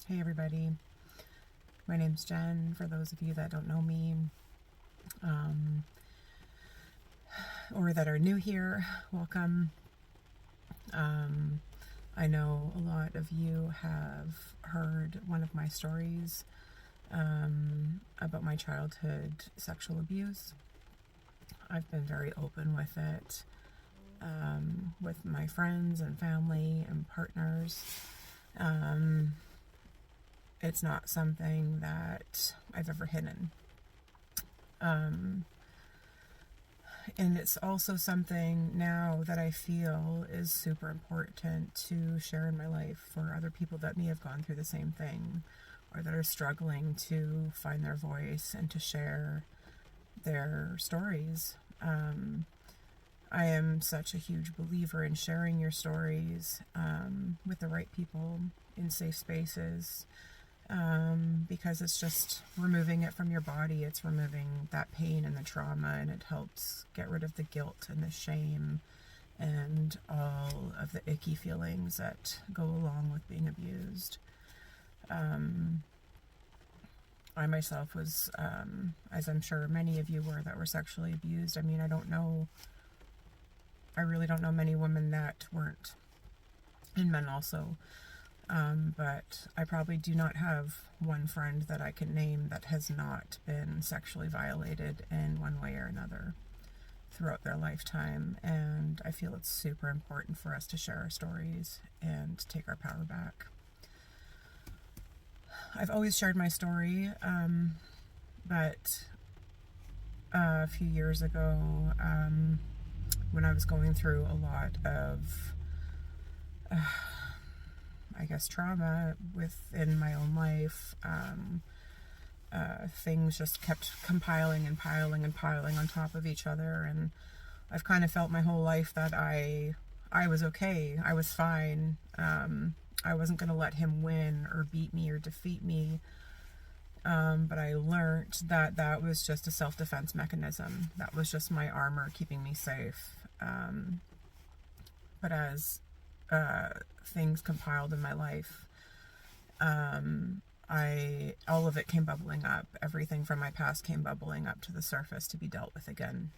Hey everybody, my name's Jen. For those of you that don't know me, or that are new here, welcome. I know a lot of you have heard one of my stories about my childhood sexual abuse. I've been very open with it, with my friends and family and partners. It's not something that I've ever hidden. And it's also something now that I feel is super important to share in my life for other people that may have gone through the same thing, or that are struggling to find their voice and to share their stories. I am such a huge believer in sharing your stories with the right people in safe spaces, because it's just removing it from your body. It's removing that pain and the trauma, and it helps get rid of the guilt and the shame and all of the icky feelings that go along with being abused. I myself was, as I'm sure many of you were that were sexually abused. I mean, I really don't know many women that weren't, and men also. But I probably do not have one friend that I can name that has not been sexually violated in one way or another throughout their lifetime. And I feel it's super important for us to share our stories and take our power back. I've always shared my story, but a few years ago, when I was going through a lot of trauma within my own life, things just kept compiling and piling and piling on top of each other, and I've kind of felt my whole life that I was okay, I was fine. I wasn't going to let him win or beat me or defeat me, but I learned that that was just a self-defense mechanism. That was just my armor keeping me safe. But as things compiled in my life, all of it came bubbling up. Everything from my past came bubbling up to the surface to be dealt with again.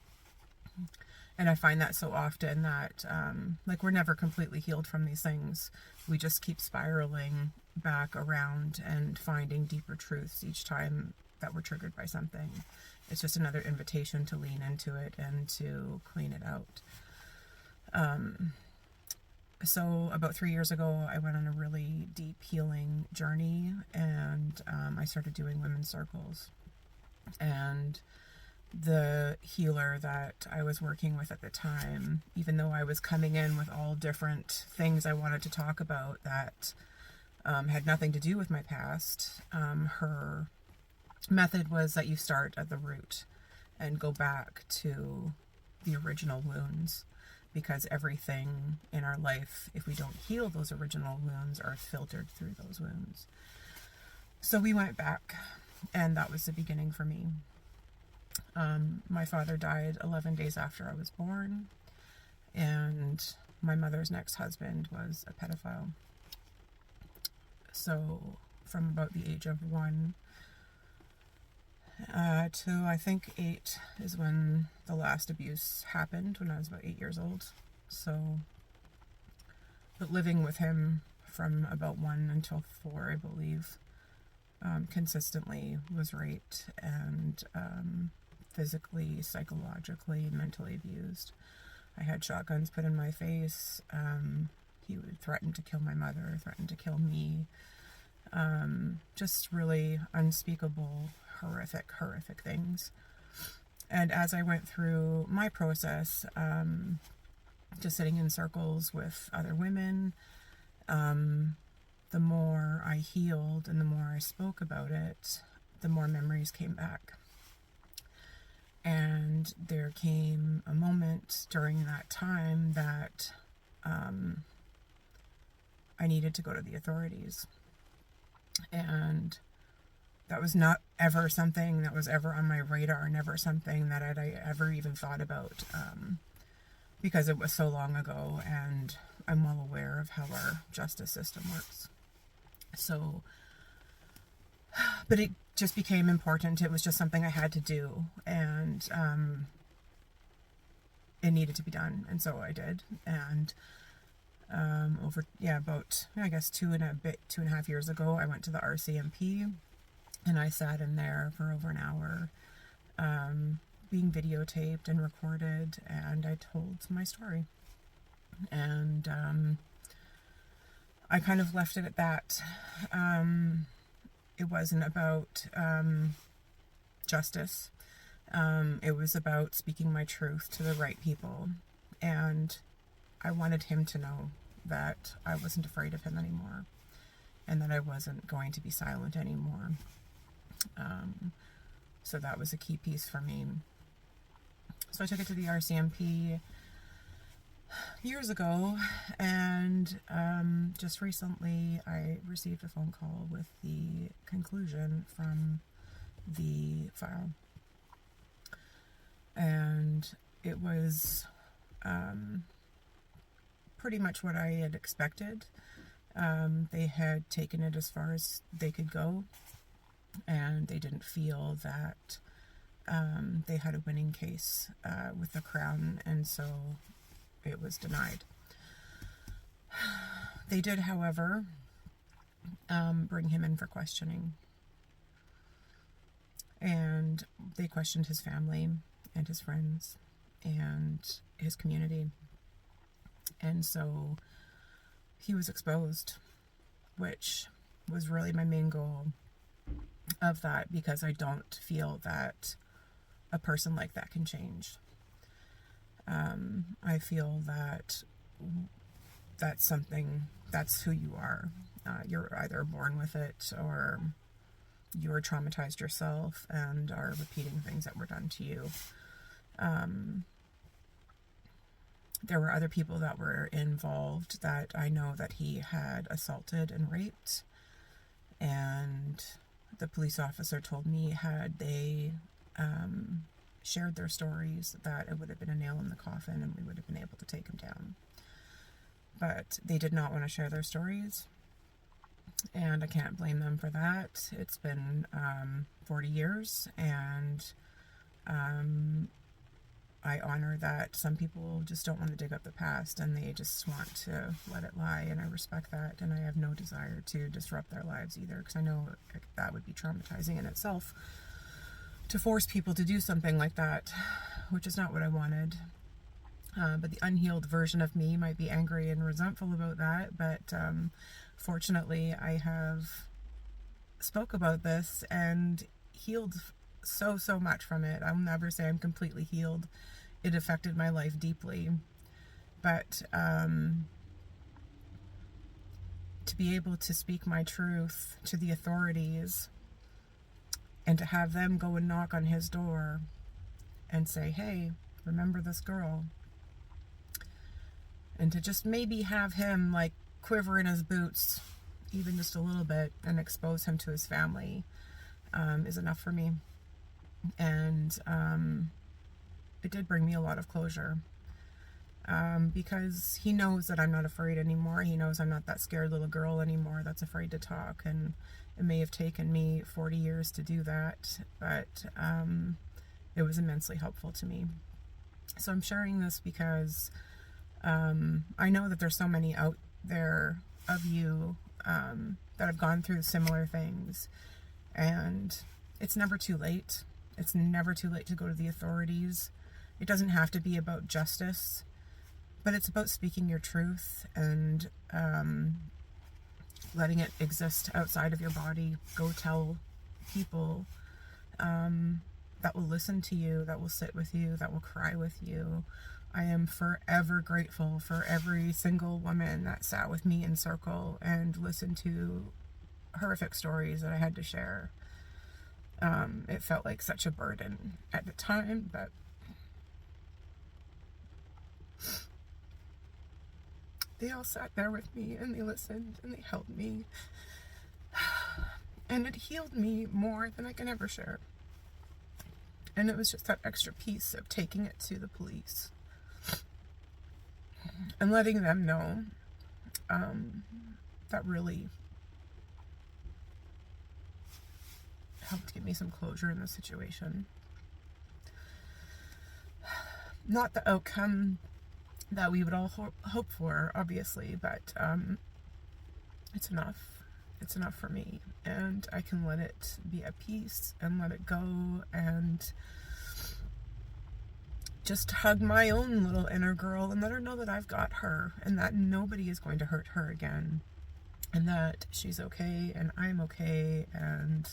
And I find that so often that, we're never completely healed from these things. We just keep spiraling back around and finding deeper truths each time that we're triggered by something. It's just another invitation to lean into it and to clean it out. So about 3 years ago, I went on a really deep healing journey, and I started doing women's circles. And the healer that I was working with at the time, even though I was coming in with all different things I wanted to talk about that had nothing to do with my past, her method was that you start at the root and go back to the original wounds. Because everything in our life, if we don't heal those original wounds, are filtered through those wounds. So we went back, and that was the beginning for me. My father died 11 days after I was born, and my mother's next husband was a pedophile. So from about the age of 1 to I think 8 is when the last abuse happened, when I was about 8 years old. So, but living with him from about 1 until 4, I believe, consistently was raped and physically, psychologically, mentally abused. I had shotguns put in my face. He would threaten to kill my mother, threaten to kill me. Just really unspeakable, horrific things. And as I went through my process, just sitting in circles with other women, the more I healed and the more I spoke about it, the more memories came back. And there came a moment during that time that I needed to go to the authorities. And that was not ever something that was ever on my radar, never something that I ever even thought about, because it was so long ago, and I'm well aware of how our justice system works. So but it just became important. It was just something I had to do, and it needed to be done, and so I did. And about, I guess, 2.5 years ago, I went to the RCMP, and I sat in there for over an hour, being videotaped and recorded, and I told my story. And I kind of left it at that. It wasn't about justice. It was about speaking my truth to the right people. And I wanted him to know that I wasn't afraid of him anymore, and that I wasn't going to be silent anymore. So that was a key piece for me. So I took it to the RCMP years ago, and just recently I received a phone call with the conclusion from the file. And it was pretty much what I had expected. They had taken it as far as they could go, and they didn't feel that they had a winning case with the Crown, and so it was denied. They did, however, bring him in for questioning, and they questioned his family and his friends and his community. And so he was exposed, which was really my main goal of that, because I don't feel that a person like that can change. I feel that that's who you are. You're either born with it, or you're traumatized yourself and are repeating things that were done to you. There were other people that were involved that I know that he had assaulted and raped, and the police officer told me, had they shared their stories, that it would have been a nail in the coffin and we would have been able to take him down. But they did not want to share their stories, and I can't blame them for that. It's been 40 years, and I honor that some people just don't want to dig up the past, and they just want to let it lie, and I respect that, and I have no desire to disrupt their lives either, because I know that would be traumatizing in itself, to force people to do something like that, which is not what I wanted. But the unhealed version of me might be angry and resentful about that, but fortunately I have spoke about this and healed so much from it. I'll never say I'm completely healed. It affected my life deeply, but to be able to speak my truth to the authorities, and to have them go and knock on his door and say, hey, remember this girl, and to just maybe have him like quiver in his boots even just a little bit and expose him to his family, is enough for me. And it did bring me a lot of closure, because he knows that I'm not afraid anymore. He knows I'm not that scared little girl anymore that's afraid to talk, and it may have taken me 40 years to do that, but it was immensely helpful to me. So I'm sharing this because I know that there's so many out there of you that have gone through similar things, and it's never too late. It's never too late to go to the authorities. It doesn't have to be about justice, but it's about speaking your truth and letting it exist outside of your body. Go tell people that will listen to you, that will sit with you, that will cry with you. I am forever grateful for every single woman that sat with me in circle and listened to horrific stories that I had to share. It felt like such a burden at the time, but they all sat there with me, and they listened, and they held me, and it healed me more than I can ever share. And it was just that extra piece of taking it to the police and letting them know that really helped give me some closure in the situation. Not the outcome that we would all hope for, obviously, but it's enough. It's enough for me, and I can let it be at peace and let it go, and just hug my own little inner girl and let her know that I've got her and that nobody is going to hurt her again, and that she's okay and I'm okay, and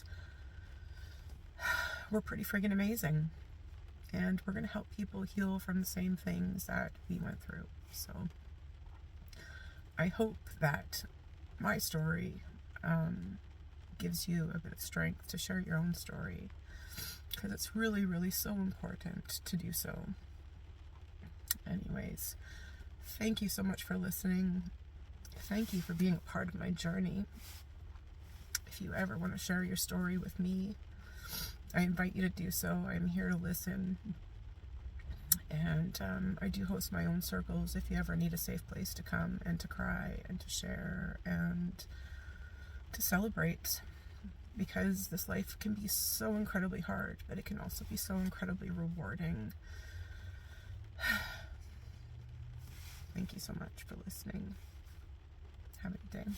we're pretty friggin' amazing, and we're going to help people heal from the same things that we went through. So I hope that my story gives you a bit of strength to share your own story, because it's really, really so important to do so. Anyways, thank you so much for listening. Thank you for being a part of my journey. If you ever want to share your story with me, I invite you to do so. I'm here to listen. And I do host my own circles if you ever need a safe place to come and to cry and to share and to celebrate. Because this life can be so incredibly hard, but it can also be so incredibly rewarding. Thank you so much for listening. Have a good day.